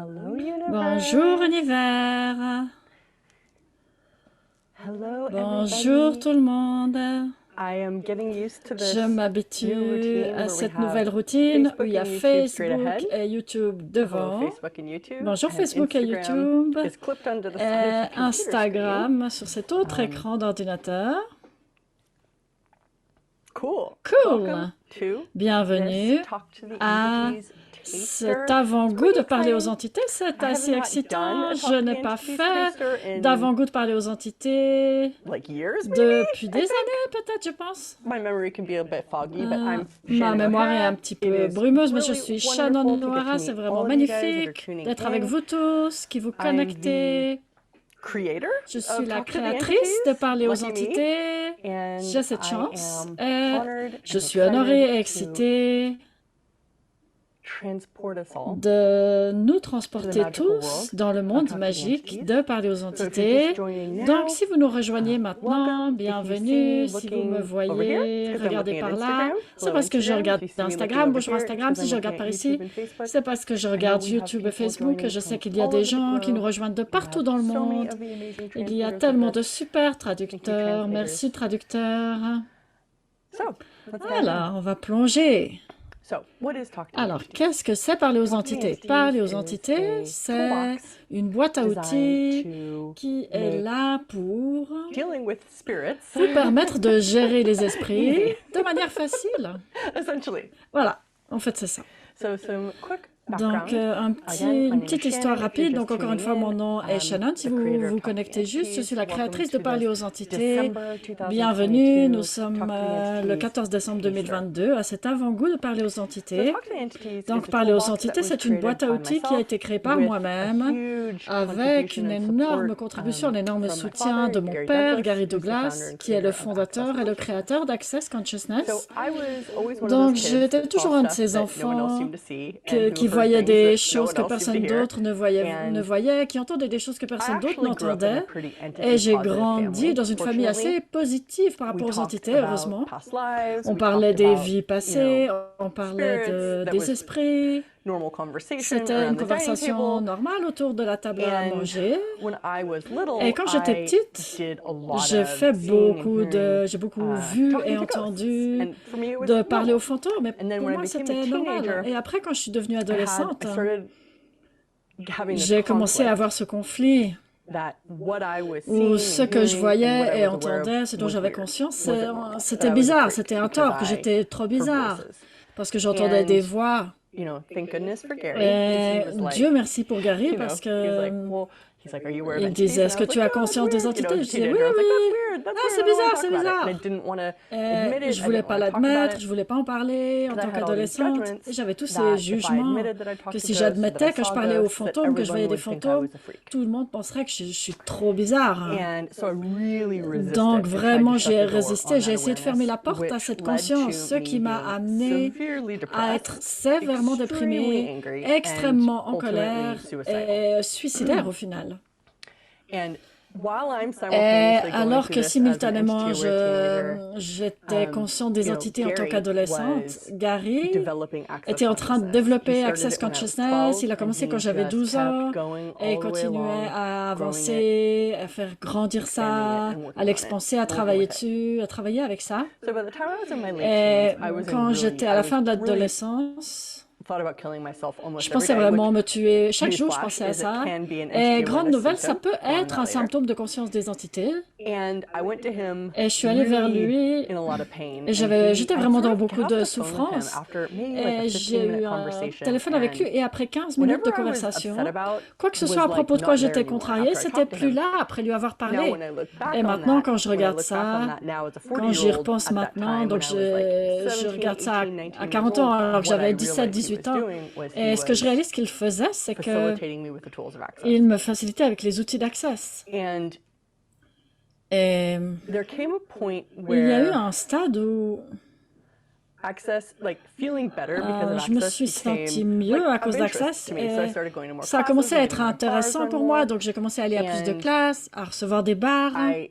Hello, universe. Bonjour univers. Hello, Bonjour everybody. tout le monde. I am getting used to this Je new m'habitue routine à where we cette have nouvelle routine où Facebook il y a and YouTube straight ahead. Facebook et YouTube Hello, devant. Facebook and YouTube. Bonjour And Facebook et Instagram YouTube. is clipped onto the side Et of the computer screen. Instagram sur cet autre écran d'ordinateur. Cool. Cool. Welcome to Bienvenue this Talk to the à Entities taster. cet avant-goût de Pretty parler aux exciting. entités. C'est I have assez not excitant. done a Je Talk to n'ai the pas Entities fait taster in d'avant-goût de parler aux entités like years, maybe? depuis des I think. années, peut-être, je pense. My memory can be a bit foggy, but I'm Ma Shannon mémoire est O'Hara. un petit It peu is brumeuse, mais je really suis Shannon wonderful to get O'Hara. to C'est meet vraiment all of you guys that are magnifique tuning d'être avec in. vous tous, qui vous I'm the connectez. creator Je of suis la Talk to the créatrice de Entities. parler aux Lucky me. entités. And J'ai cette I chance am et honored je and suis honorée et excited to excitée transport us all de nous to the transporter magical world tous dans le of monde Talk to the magique Entities. de parler aux So if you're entités. just joining Donc, now, si vous nous rejoignez maintenant, welcome. If you see bienvenue. me Si vous me looking over here, voyez, it's because I'm regardez looking at par là. Instagram. C'est Hello parce que je Instagram. regarde If you see me looking Instagram. over Bonjour here, it's Instagram. because Si I'm je looking regarde at par YouTube ici, and Facebook. c'est parce que je I know regarde we have YouTube et people Facebook. joining Je sais from qu'il y a all des over the gens qui nous globe. rejoignent de We partout have dans le so many monde. of the amazing Il y a translators with tellement de us. super Thank you, traducteurs. translators. Merci traducteurs. So, let's dive in. Alors, on va plonger. So, what is Talk to the Alors, Entities? qu'est-ce que c'est parler aux Talk to the entités? Entities Parler aux is entités, a c'est toolbox une boîte à designed outils to qui est make là pour dealing with spirits vous permettre de gérer les esprits easy, de manière facile. essentially. Voilà, en fait, c'est ça. So, some quick Donc, background. Again, my une name is petite histoire Shannon. If you're rapide. just Donc, encore une tuning fois, in, mon nom est I'm Shannon. Si the vous creator vous of Talk to the connectez juste, je suis Entities. la Welcome créatrice de to Parler this aux entités. December Bienvenue, 2022 nous Talk sommes to the le Entities 14 décembre taster. 2022 à cet avant-goût de Parler aux So, entités. Talk to the Entities Donc, is a Parler aux toolbox that entités, was c'est une created boîte à by outils qui a myself été créée par with a moi-même huge avec contribution une and énorme support contribution, un énorme from my soutien father, de mon Gary père, Douglas, Gary who's the founder Douglas, and qui est le creator of Access fondateur et le Consciousness. créateur d'Access So Consciousness. I was always one of Donc, those kids j'étais that saw toujours un de stuff ces that no one else enfants seemed to see and who qui heard voyaient things des that no choses one que else seemed to personne hear. d'autre ne And voyait, qui entendaient des choses que I personne d'autre actually grew up in a n'entendait. pretty Et entity j'ai positive grandi family. dans une famille assez Fortunately, positive par we rapport aux talked entités, about heureusement. past lives, On we parlait talked des about, vies you know, passées, on parlait spirits. That des was esprits. normal conversation C'était une around the dining conversation table. normale autour de la table à And manger. when I was little, Et quand j'étais I petite, did a lot j'ai of fait seeing and hearing, j'ai beaucoup vu et talking to ghosts. entendu And for me, it was de parler aux normal. fantômes. Et And then pour when I moi, became a c'était normal. teenager, Et après, quand je suis devenue I adolescente, started having this j'ai commencé à conflict avoir ce conflit that what I was où seeing ce and que je hearing and what voyais I et was aware entendais, of ce dont was j'avais weird, conscience, wasn't normal, that c'était I was a bizarre, freak c'était un because tort, que I j'étais trop heard bizarre voices. parce que j'entendais des And, voix. you know, thank goodness for Gary, Et because he was Dieu like, merci pour Gary you know, parce he was like, que well, he's like, are you aware of il entities? disait, And est-ce I que was tu like, as oh, that's conscience des weird. You know, entités? as Je a disais, oui, teenager, I was like, oui. that's Ah, weird, c'est I don't want bizarre, to c'est talk about it. And I bizarre. didn't want to admit it, Je I voulais didn't pas want to talk about l'admettre, it, je voulais pas en parler en because I tant had all these qu'adolescente. judgments Et j'avais tous ces that if I jugements admitted that I que talked to si ghosts or that I j'admettais que je saw parlais aux ghosts, that fantômes, que je voyais everyone des would think I fantômes, was a freak. tout le monde penserait que je suis trop bizarre. And so I really resisted Donc and tried vraiment, to shut j'ai the door résisté, on j'ai that essayé de fermer awareness, la porte à which cette led conscience, to ce me qui m'a being amené severely à être depressed, sévèrement extremely déprimée, angry, and extrêmement en ultimately colère suicidal. et suicidaire au final. And while I'm Et simultaneously going alors through que this as an simultanément, entity or a teenager, j'étais consciente des you know, entités en tant Gary qu'adolescente, was Gary developing access était en train de consciousness. He développer started Access it when I was Consciousness. 12, Il a and commencé quand he j'avais just 12 kept ans going et all il the way continuait along, à growing it, avancer, à faire grandir expanding it, ça, and à working on it, l'expanser, à working travailler with it. dessus, à travailler avec ça. So by the time I was in my late Et teens, I was quand j'étais à I la was fin de really l'adolescence, thought about killing myself almost je every pensais day, vraiment which me tuer. Chaque jour, je newsflash pensais à is it ça. can be an Et entity grande awareness nouvelle, ça symptom. peut More on être that un later. symptôme de conscience des entités. And I went to him Et je suis allée vers really lui in a lot of pain. et And j'étais I vraiment sort dans of beaucoup got de off the phone with him souffrance. after maybe like a Et j'ai 15-minute eu un conversation. téléphone avec lui And et après 15 minutes whatever de I was conversation, upset about quoi que ce was soit à like propos de quoi not there j'étais anymore contrariée, after I c'était talked to plus him. là après lui avoir Now, parlé. when I look back Et on maintenant, that, quand je when I regarde look back on ça, that now as a quand j'y 40-year-old repense at that maintenant, time donc when I was like je 17, regarde ça 18, 19 à years 40 ans old, alors que what I j'avais 17, realized he 18 was ans. doing was he Et ce que je was réalise qu'il faisait, c'est que facilitating me with the tools of access. il me facilitait avec les outils d'access. And Et there came a point il y a eu where un stade où access, like feeling better because of je me access suis sentie became mieux à like cause of interest d'Access to me. So I et started going to more ça a classes, commencé à maybe être more bars, intéressant run pour more. moi, donc j'ai commencé à aller à plus de And classes, à recevoir des bars. I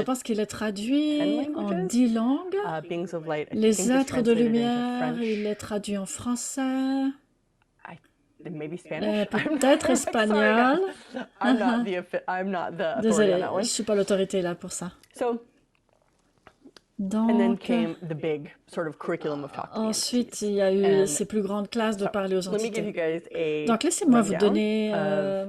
je pense qu'il est traduit 10 en languages. 10 langues. Beings of Light, I think, Les was êtres de translated into lumière, French. il est traduit en français, Maybe Spanish. peut-être Sorry, espagnol. guys. I'm not the authority Désolée, on that je one. suis pas l'autorité là pour ça. So, and then Donc, came the big sort of curriculum of talk to the ensuite, entities. il y a eu And ces plus grandes classes de so, parler aux let me give you entités. guys a Donc, laissez-moi vous rundown donner of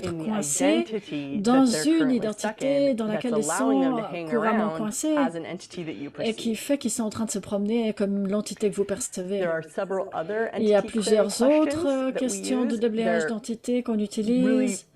d'être in the coincés identity dans that they're une currently identité stuck in dans that's laquelle ils allowing them sont to hang couramment around coincés as an entity that you et qui perceive. fait qu'ils sont en train de se promener comme l'entité que vous percevez. There are several other Il y a entity clearing plusieurs autres questions that we questions de use. déblayage They're d'entités qu'on really utilise.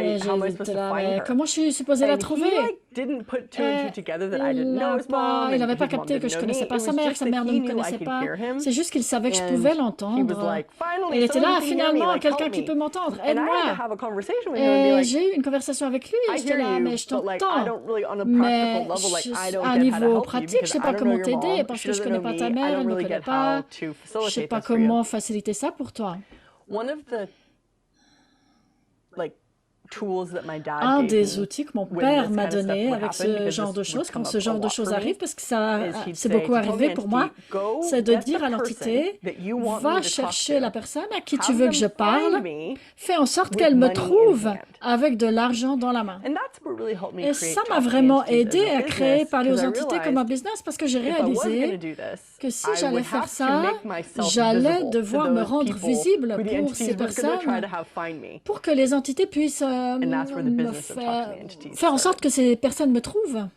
Et how am I supposed j'étais to là, find mais her? comment je suis supposée la And he trouver? like didn't put two and Et two together that I didn't know his il mom n'avait and pas his mom capté que didn't je know me. connaissais It pas sa was mère, just sa that mère ne he me knew I connaissait could pas. hear him. C'est juste qu'il savait que je And pouvais he was l'entendre. like, Et il finally, était someone là, can hear me, finalement, like help quelqu'un qui peut me. m'entendre, And I had to aide-moi. have a conversation with him and be Et like, j'ai eu une conversation avec lui et I j'étais hear là, mais you, je but like I t'entends. don't really on a practical Mais level, like I don't à get how to niveau help you pratique, je because sais I pas don't know comment your t'aider mom, parce she que je doesn't connais know pas me, ta I mère, don't elle me really connaît get pas. how to Je sais facilitate pas this for you. comment faciliter ça pour toi. One of the like tools that my dad Un gave des me outils que mon when père this m'a kind of stuff donné would avec happen, ce because genre de this would choses, come quand up ce a genre de lot choses for me, arrive, parce que ça is he'd c'est say, beaucoup to tell the arrivé pour moi, entity, go c'est de get dire the à person l'entité, that you want me va to talk chercher la to, personne à qui tu have veux que je them parle, find me fais en sorte with qu'elle me money in trouve hand. avec de l'argent dans la main. And that's what really helped me Et create ça m'a Talk to the vraiment Entities as aidé a à créer business, Parler because aux I entités comme un realized business parce que j'ai if I was going to réalisé do this, que si I j'allais would faire have to ça, make myself j'allais visible to devoir me those rendre people visible who the pour ces entities were going to try personnes to have find me. pour que les entités puissent And that's where the me business of Talk to the Entities faire en sorte started. que ces personnes me trouvent.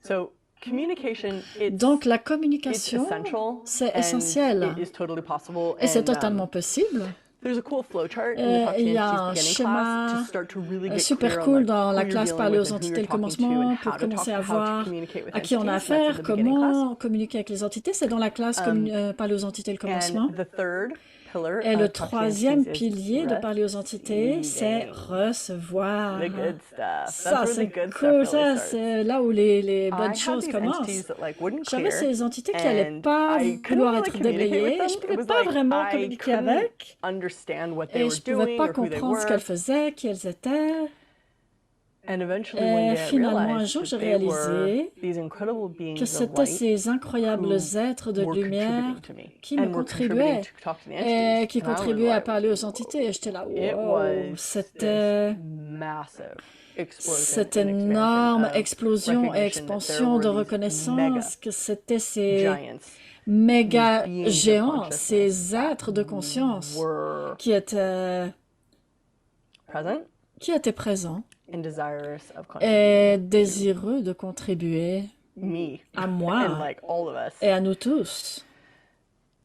So communication, Donc la it's communication, essential c'est and essentiel it is totally possible. et c'est And totalement possible. there's a cool flowchart in the Talk to Il the y a Entities un beginning class schéma to start to really get super clear on cool like dans who la you're classe dealing Parler with aux and who entités you're le talking to commencement and pour how to commencer à how to voir communicate with à qui on a entities. That's in affaire, the beginning class. comment communiquer avec les entités. C'est dans la classe Parler aux entités le commencement. And the third pillar Et le of Talk to the troisième Entities is pilier de Parler aux entités, c'est recevoir. the good stuff. Ça, That's where c'est the good cool. stuff Ça, really starts. c'est là où les I bonnes had choses these commencent. entities that like wouldn't J'avais clear, ces entités qui n'allaient and pas I couldn't vouloir really être communicate with déblayées. them. Je ne It pouvais was pas like vraiment I communiquer couldn't avec. understand what they Et were je ne pouvais doing pas or who they comprendre ce were. qu'elles faisaient, qui elles étaient. And eventually one Et day I finalement, un jour, realized j'ai that they were réalisé these incredible que beings of c'étaient light ces incroyables who êtres de were lumière contributing to me qui me and were contributing contribuaient to Talk to the et Entities. qui And I was contribuaient à like, parler aux entités. Et j'étais là, it wow, was c'était this massive explosion cette and expansion énorme of explosion et recognition that there expansion were de these reconnaissance que c'était ces giants, méga these beings of géants, consciousness ces that êtres de conscience were qui étaient present présents and desirous of et contributing désireux de contribuer to me à and moi like all of us. et à nous tous.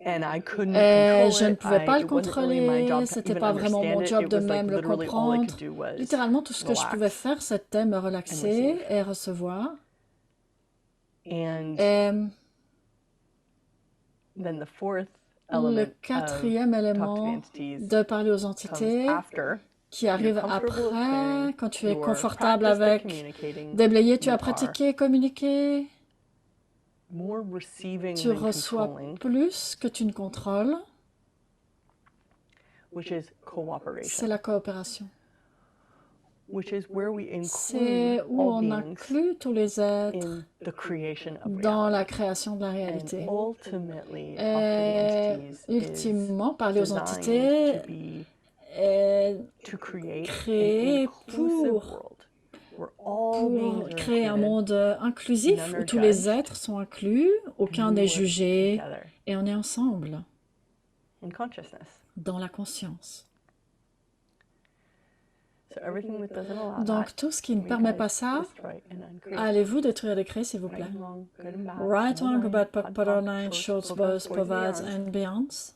And I couldn't Et control je ne it. pouvais pas le It wasn't really my contrôler, job to c'était even pas vraiment mon understand it. job It de was like même le literally all I comprendre. could do was Littéralement, tout ce que je pouvais relax faire, c'était me and relaxer receive. et recevoir. And Et then the fourth le element of quatrième Talk to the élément Entities de parler aux comes entités after qui you're arrive comfortable with après, clearing, quand tu es you're confortable practiced at avec communicating, déblayer, tu you as are pratiqué, communiqué, more receiving tu than reçois controlling, plus que tu ne contrôles, which is c'est cooperation, la coopération. which is where we C'est include où all on beings inclut tous les êtres in the creation of dans la reality. création de la And réalité. ultimately, Talk to the Et Entities is ultimement, parler aux designed entités to be est to create créé an inclusive pour world where all beings pour are créer un included, monde inclusif none où are tous les judged, êtres sont inclus, aucun and we n'est work jugé together et on est ensemble in consciousness. dans la conscience. So everything that doesn't allow that, Donc tout ce qui ne we permet guys pas ça, destroy and uncreate. allez-vous détruire et décréer s'il vous Right plaît. and wrong, good and bad, Right, all wrong, nine, about, pod, pod, pop, nine, shorts, shorts, boys, boys, povads beyonds. and beyonds.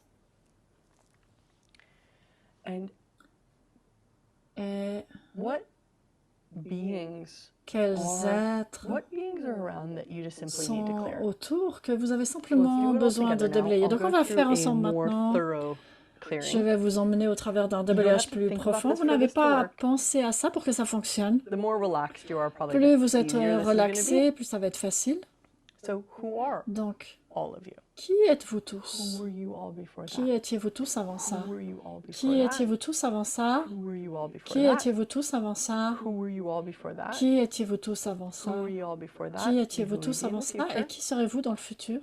And Et what beings quels are êtres what beings are around that you just simply need to sont clear? autour que vous avez So let's simplement do it all besoin de together now. déblayer. I'll Donc on go va through faire a ensemble more maintenant. thorough Je clearing. vais vous emmener au travers d'un You don't déblayage have to plus think about profond. this Vous for n'avez this to pas à work. penser à ça pour que ça fonctionne. The more relaxed you are, probably Plus the vous êtes easier this is gonna relaxé, be. plus ça va être facile. So who are Donc, all of you? qui êtes-vous tous? Who were you all before Qui that? étiez-vous tous avant ça? Who were you all before Qui that? étiez-vous tous avant ça? Who were you all before Qui that? étiez-vous tous avant ça? Who were you all before that? Qui étiez-vous tous avant ça? Who were you all before that? Qui étiez-vous And who tous will you be in avant the ça? Et future? qui serez-vous dans le futur?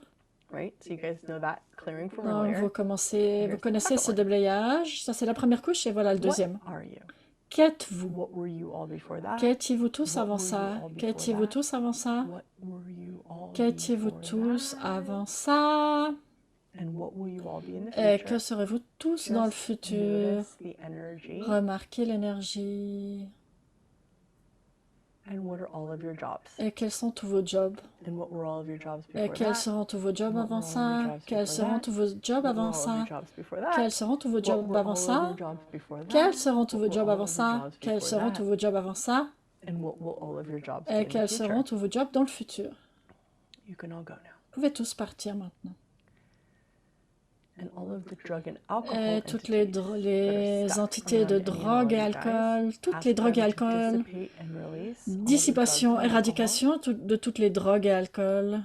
Right? So you guys know that clearing from Donc, earlier. vous Here's the connaissez second ce one. déblayage. Ça, c'est la première couche et voilà le What deuxième. are you? Qu'êtes-vous? What were you all before that? Qu'étiez-vous tous What avant were you ça? all before Qu'étiez-vous that? tous avant ça? What were you all Qu'étiez-vous before tous that? avant ça? And what will you all be in the Et future? que serez-vous tous dans le Just futur? notice the energy Remarquez l'énergie. And what are all of your jobs? Et quels sont tous vos jobs? And what were all of your jobs Et before quels that? seront tous vos jobs What avant were all of your ça? jobs Quels before seront that? tous vos jobs What were avant all of ça? your jobs before that? Quels seront tous vos What jobs were avant all of ça? your jobs before that? Quels seront tous What vos were jobs all avant of your ça? jobs Quels before seront that? tous vos jobs avant ça? And what will all of your jobs be Et in the quels future? seront tous vos jobs dans le futur? You can all go now. Vous pouvez tous partir maintenant. And all of the drug and alcohol Et toutes les, entities that les are stuck entités de around any and all drogue et of you guys, alcool, toutes ask les drogues et them to alcool, dissipate and release all of the drugs dissipation, and alcohol. éradication de toutes les drogues et alcool.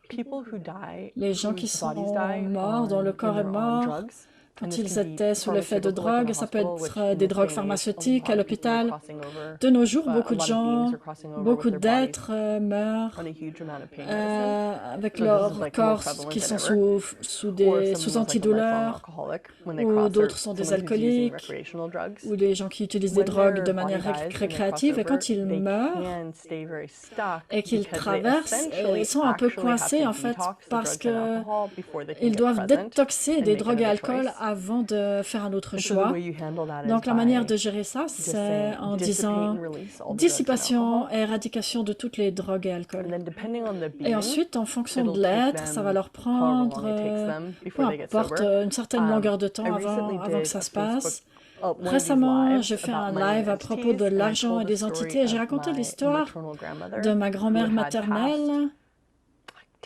People who die, Les gens qui whose bodies sont die morts, dont le when corps est they're on mort, drugs, and quand this ils can be étaient sous l'effet de pharmaceutical, like in drogue, a ça peut hospital, which être in des this drogues day and age, a pharmaceutiques à lot of people are l'hôpital. crossing over, De nos jours, a beaucoup de lot of beings gens, are crossing over with beaucoup their bodies d'êtres meurent on a huge amount of pain medicine. avec So this is leurs like more corps prevalent qui than sont ever. sous Or if someone was like a lifelong antidouleurs, alcoholic, when they ou cross, or d'autres sont des someone who's using alcooliques, recreational drugs, ou des gens qui utilisent des when drogues their de body manière dies, when they cross récréative, et over, quand ils they meurent can stay very stuck et qu'ils because they traversent, essentially ils sont un peu actually have coincés to en fait detox the parce drugs and que alcohol before they can ils get doivent present détoxer and des make drogues et another alcool choice. avant de faire un autre And so the choix. way you handle that is Donc la manière by de gérer ça, just c'est saying en dissipate disant and release all the drugs and dissipation alcohol. et éradication de toutes les drogues et And alcool. then depending on the Et being, ensuite, en fonction it'll de take l'être, ça va them leur however prendre, long it takes them peu before they get importe, sober. une certaine longueur de temps I recently avant que did ça a se Facebook, passe. one of these Récemment, lives j'ai fait un about money live and à propos de entities, and I l'argent et told the des story entités et j'ai of raconté my l'histoire maternal grandmother de ma who grand-mère had passed maternelle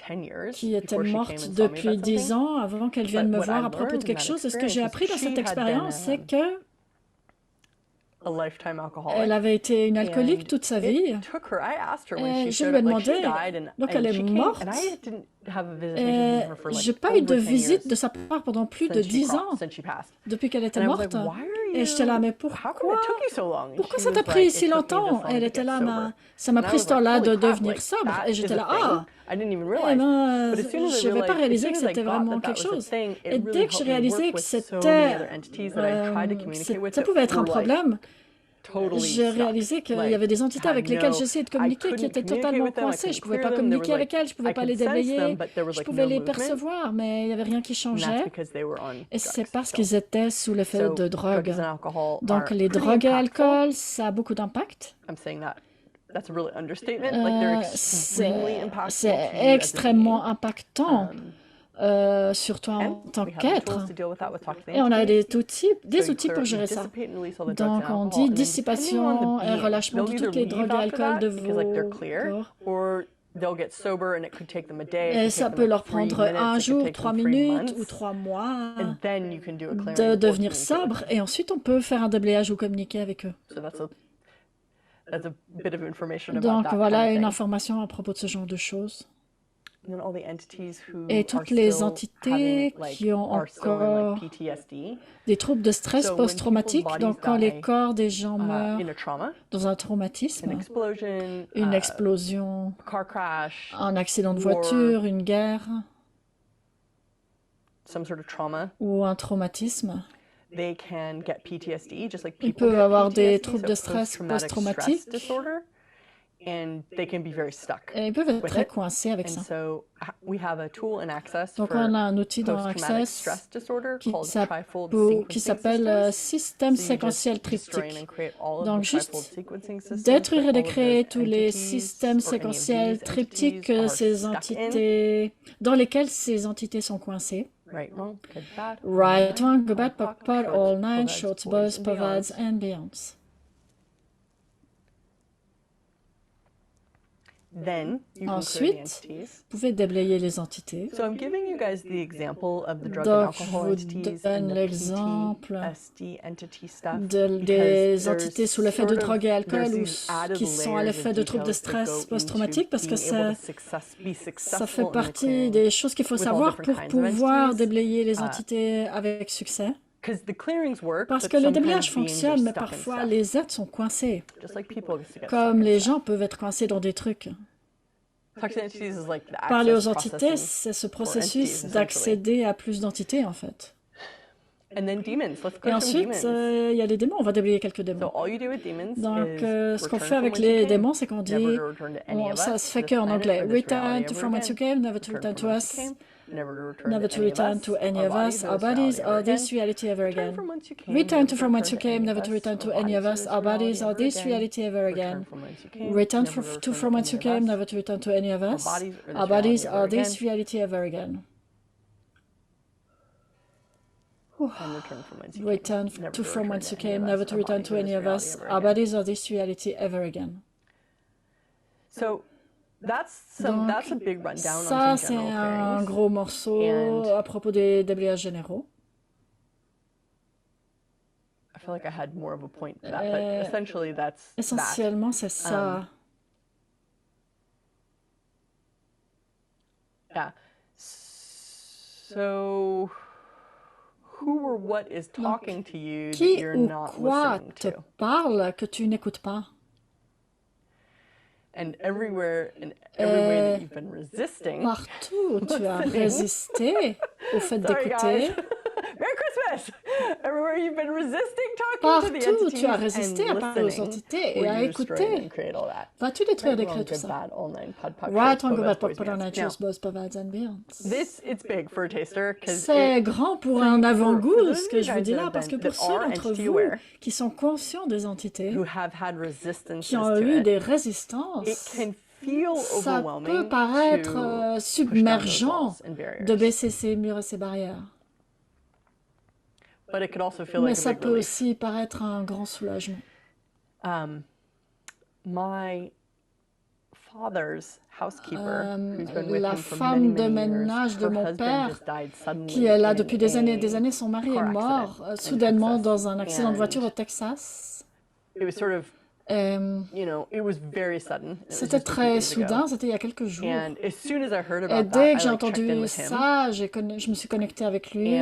10 years qui était before she came morte and saw me depuis about 10 something. ans avant qu'elle vienne But me what voir I à propos de learned in quelque that chose. Et ce que j'ai experience appris is dans she cette had been expérience, c'est que a lifetime alcoholic. elle avait été une alcoolique And toute sa vie. it took her. I asked her when Et she je showed lui ai up, like she demandé, died, donc and elle est she came, morte. and I didn't have a visitation Et from her for j'ai like pas eu de over 10 visite years de sa part pendant plus de since 10 ans, since she passed. depuis qu'elle était And I was like, morte. why are Et j'étais là, mais how come pourquoi? it took you so long? And Pourquoi she ça t'a was pris like, si it took me longtemps? this long Elle to était get là, sober. ça m'a And I pris was ce temps-là like, de holy crap, devenir like, sobre. that Et is j'étais a là, thing. ah, I didn't even eh realize. ben, But as soon as I je n'avais pas realized, réalisé as que soon as I c'était got vraiment that quelque was a chose. thing, Et it really dès que j'ai helped me réalisé work que with so many c'était other entities that I tried to communicate with ça that pouvait être un were like problème, totally j'ai stuck. réalisé qu'il y Like, avait des entités avec had lesquelles no, j'essayais de I communiquer qui couldn't étaient communicate totalement with them, I coincées. Je couldn't pouvais clear pas them. There was communiquer like, avec elles, je pouvais I pas could les sense them, déblayer, but there was je like pouvais no les movement. percevoir, mais il y avait rien qui And that's changeait. because they were on Et c'est drugs. parce So, qu'ils étaient sous l'effet so de drugs drogue. and alcohol Donc are les pretty drogues et impactful. alcool, ça a beaucoup d'impact. I'm saying that. That's a really understatement. Like they're extremely impactful C'est to you as a extrêmement being. impactant sur toi en And tant we have the qu'être. tools to deal with that with toxic Et on a entities. des So you outils pour clear, you gérer ça. dissipate and release all the drugs Donc and on alcohol, dit and then depending on dissipation the et being, relâchement they'll de either toutes les leave drogues et after alcool de that because like they're vos clear, corps. or they'll get sober and it could take them a day, it Et could ça take peut them leur like 3 prendre minutes, un it could jour, take 3 them 3 minutes ou months, 3 mois and then you can do a clearing de or devenir communicate with sobre. them. Et ensuite on peut faire un déblayage ou communiquer avec eux. So that's a bit of information about Donc that voilà kind of une thing. information à propos de ce genre de choses. And then all the entities who Et are toutes les still entités having, like, qui ont are still in encore like PTSD. des troubles de stress So when people's post-traumatique, bodies donc quand les die corps des gens meurent in a trauma, dans un an traumatisme, explosion, une explosion, car crash, un accident de war, voiture, une guerre some sort of trauma, ou un traumatisme, they can get PTSD, just like ils people peuvent get avoir des PTSD, troubles so de stress post-traumatic stress post-traumatiques disorder, and they can be very stuck et ils peuvent être with très it. coincés avec And ça. so we have a tool in Access Donc for on a un outil dans post-traumatic Access stress disorder qui called s'appelle trifold sequencing s'appelle systems. système So you just séquentiel destroy and triptyque. create all of Donc the trifold juste sequencing systems détruire that et de all of créer those tous les entities systèmes or any of séquentiels these triptyques entities que are ces stuck in. entités, dans lesquels ces entités sont coincées. Right, wrong, good, bad. Right, wrong, good, bad, POC, POC, shorts, all nine, POVADs, shorts, boys, boys, and POVADs, beyonds. and beyonds. Then you can clear the Ensuite, entities. vous pouvez déblayer les entités. So I'm giving you guys the example of the drug and Donc, alcohol je vous entities donne and the l'exemple PTSD entity stuff des because entités there's sous l'effet de sort of- drogue et alcool there's ou these added qui sont à layers l'effet of de troubles de details that go stress into post-traumatique parce que being able ça, to be ça successful fait in the partie clearing. des choses qu'il faut with all savoir different pour kinds of pouvoir entities. déblayer les entités avec succès. Because the clearings work, Parce but que le sometimes déblayage beings are fonctionne, mais stuck in parfois stuff. les êtres sont coincés. Just like people used to get Comme stuck in les stuff. gens peuvent être coincés dans des trucs. Toxic entities is like the Parler access aux entités, processing. c'est ce entities, processus essentially. d'accéder à plus d'entités, en fait. And then demons. Let's go Et to some ensuite, demons. il y a les démons. On va déblayer quelques So démons. all you do with demons Donc, is ce qu'on return fait from avec whence you les came. démons, c'est qu'on dit, Never to return to any of ça us, se fait this qu'en planet, anglais. or this Return reality to ever from whence you again. came, never to Return return to from whence you us. came. never to return to any of us, our bodies, or this reality ever again. Return to from whence you came, never to return to any of us, our bodies, or this reality ever again. Return to from whence you came, never to return to any of us, our bodies, or this reality ever again. Return to from whence you came, never to return to any of us, our bodies, or this reality ever again. Donc, ça, c'est un gros morceau à propos des déblayages généraux. Essentiellement, c'est ça. Donc, qui ou quoi te parle que tu n'écoutes pas? Partout, tu as résisté au fait d'écouter. Partout, tu as résisté à parler aux entités et à écouter. Vas-tu détruire et créer tout ça? Right on go bad pop on nature's boss provides and beyond. C'est grand pour un avant-goût, ce que je vous dis là, parce que pour ceux d'entre vous qui sont conscients des entités, qui ont eu des résistances, ça peut paraître submergent de baisser ces murs et ces barrières. Mais ça peut aussi paraître un grand soulagement. La femme de ménage de mon père, qui est là depuis des années, son mari est mort soudainement dans un accident de voiture au Texas. C'était très soudain, c'était il y a quelques jours. Et dès que j'ai entendu ça, je me suis connectée avec lui.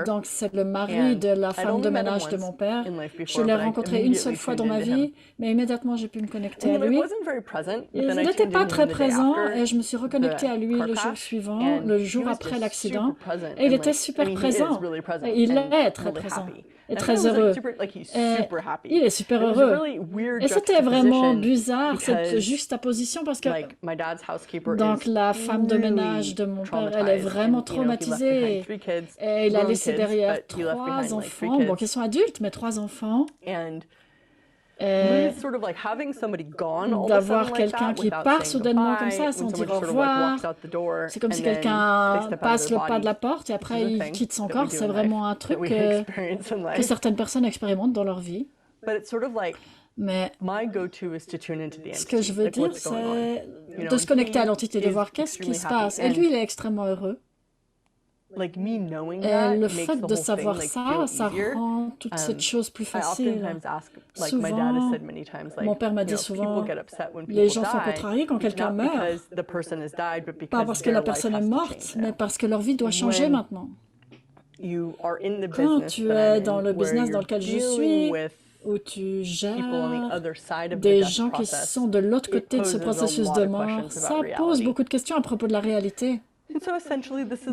Donc c'est le mari de la femme de ménage de mon père. Je l'ai rencontré une seule fois dans ma vie, mais immédiatement j'ai pu me connecter à lui. Il n'était pas très présent et je me suis reconnectée à lui le jour suivant, le jour après l'accident. Et il était super présent. Et il est très présent et très heureux. Et il est super heureux. Et c'était vraiment bizarre, cette juxtaposition, parce que donc la femme de ménage de mon père, elle est vraiment traumatisée. Et il a laissé derrière 3 enfants, bon, qui sont adultes, mais 3 enfants. D'avoir quelqu'un qui part soudainement comme ça, sans dire au revoir. C'est comme si quelqu'un passe le pas de la porte et après il quitte son corps. C'est vraiment un truc que certaines personnes expérimentent dans leur vie. Mais ce que je veux dire, c'est de se connecter à l'entité, de voir qu'est-ce qui se passe. Et lui, il est extrêmement heureux. Et le fait de savoir ça, ça rend toute cette chose plus facile. Souvent, mon père m'a dit souvent, les gens sont contrariés quand quelqu'un meurt, pas parce que la personne est morte, mais parce que leur vie doit changer maintenant. Quand tu es dans le business dans lequel je suis, où tu gères des gens qui sont de l'autre côté de ce processus de mort, ça pose beaucoup de questions à propos de la réalité.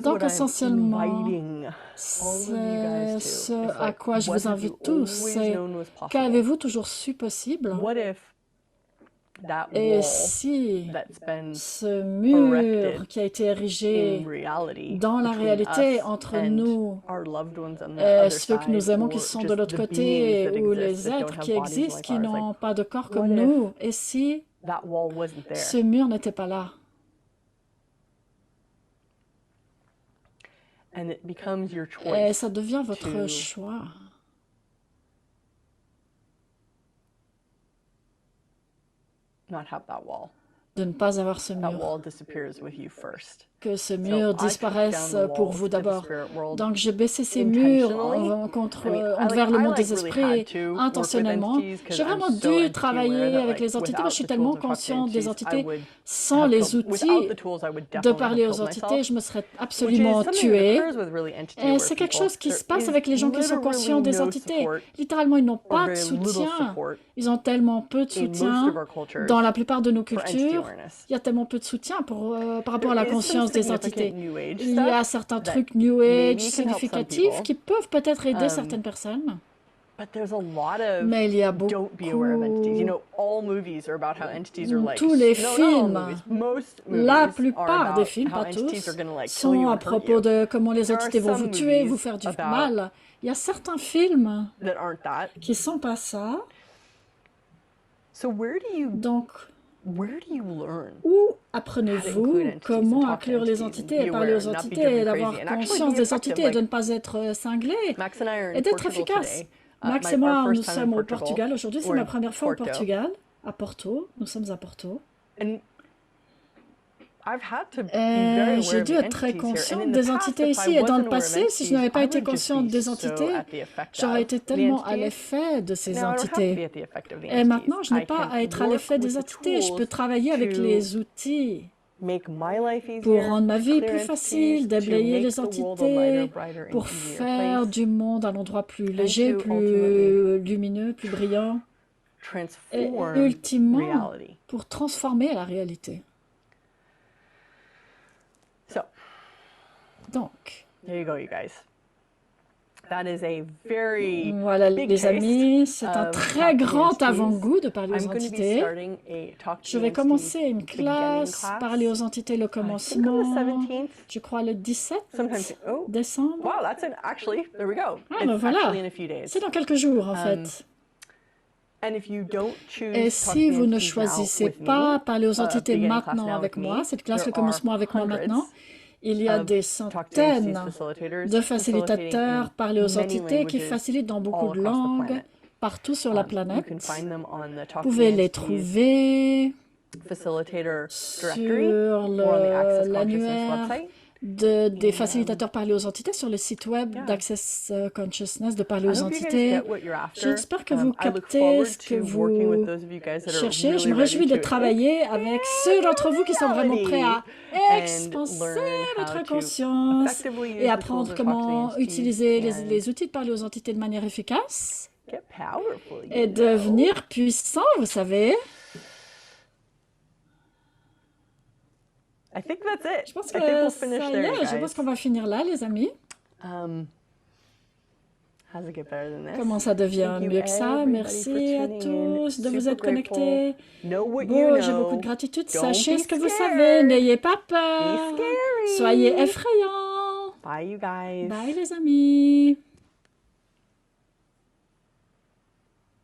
Donc, essentiellement, c'est ce à quoi je vous invite tous, c'est qu'avez-vous toujours su possible? Et si ce mur qui a été érigé dans la réalité entre nous et ceux que nous aimons qui sont de l'autre côté, ou les êtres qui existent, qui n'ont pas de corps comme nous, et si ce mur n'était pas là? Et ça devient votre choix. De ne pas avoir ce mur. Que ce mur disparaisse pour vous d'abord. Donc j'ai baissé ces murs envers le monde des esprits intentionnellement. J'ai vraiment dû travailler avec les entités. Moi, je suis tellement consciente des entités. Sans les outils de parler aux entités, je me serais absolument tuée. Et c'est quelque chose qui se passe avec les gens qui sont conscients des entités. Littéralement, ils n'ont pas de soutien. Ils ont tellement peu de soutien. Dans la plupart de nos cultures, il y a tellement peu de soutien par rapport à la conscience des entités. Il y a certains trucs New Age significatifs qui peuvent peut-être aider certaines personnes. Mais il y a beaucoup tous les films, la plupart des films, pas tous, sont à propos de comment les entités vont vous tuer, vous faire du mal. Il y a certains films qui sont pas ça. Donc, où apprenez-vous comment inclure les entités et parler aux entités, et d'avoir conscience des entités, et de ne pas être cinglé, et d'être efficace? Max et moi, nous sommes au Portugal aujourd'hui. C'est ma première fois au Portugal, à Porto. Nous sommes à Porto. J'ai dû être très consciente des entités ici. Et dans le passé, si je n'avais pas été consciente des entités, j'aurais été tellement à l'effet de ces entités. Et maintenant, je n'ai pas à être à l'effet des entités. Je peux travailler avec les outils pour rendre ma vie plus facile, déblayer les entités, pour faire du monde un endroit plus léger, plus lumineux, plus brillant, et ultimement, pour transformer la réalité. Donc, voilà les amis, c'est un très grand avant-goût de parler aux entités. Je vais commencer une classe, parler aux entités le commencement, je crois le 17 décembre. Ah ben voilà, c'est dans quelques jours en fait. Et si vous ne choisissez pas parler aux entités maintenant avec moi, cette classe le commencement avec moi maintenant, il y a des centaines de facilitateurs parler aux entités qui facilitent dans beaucoup de langues partout sur la planète. Vous pouvez les trouver sur l'annuaire des facilitateurs parler aux entités sur le site web d'Access Consciousness de parler aux entités. J'espère que vous captez ce que vous cherchez. Je me réjouis de travailler avec ceux d'entre vous qui sont vraiment prêts à expanser votre conscience et apprendre comment utiliser les outils de parler aux entités de manière efficace et devenir puissant, vous savez. Je pense que ça y est, je pense qu'on va finir là, les amis. Comment ça devient mieux que ça? Merci à tous de vous être connectés. Bon, j'ai beaucoup de gratitude. Sachez ce que vous savez. N'ayez pas peur. Soyez effrayants. Bye les amis.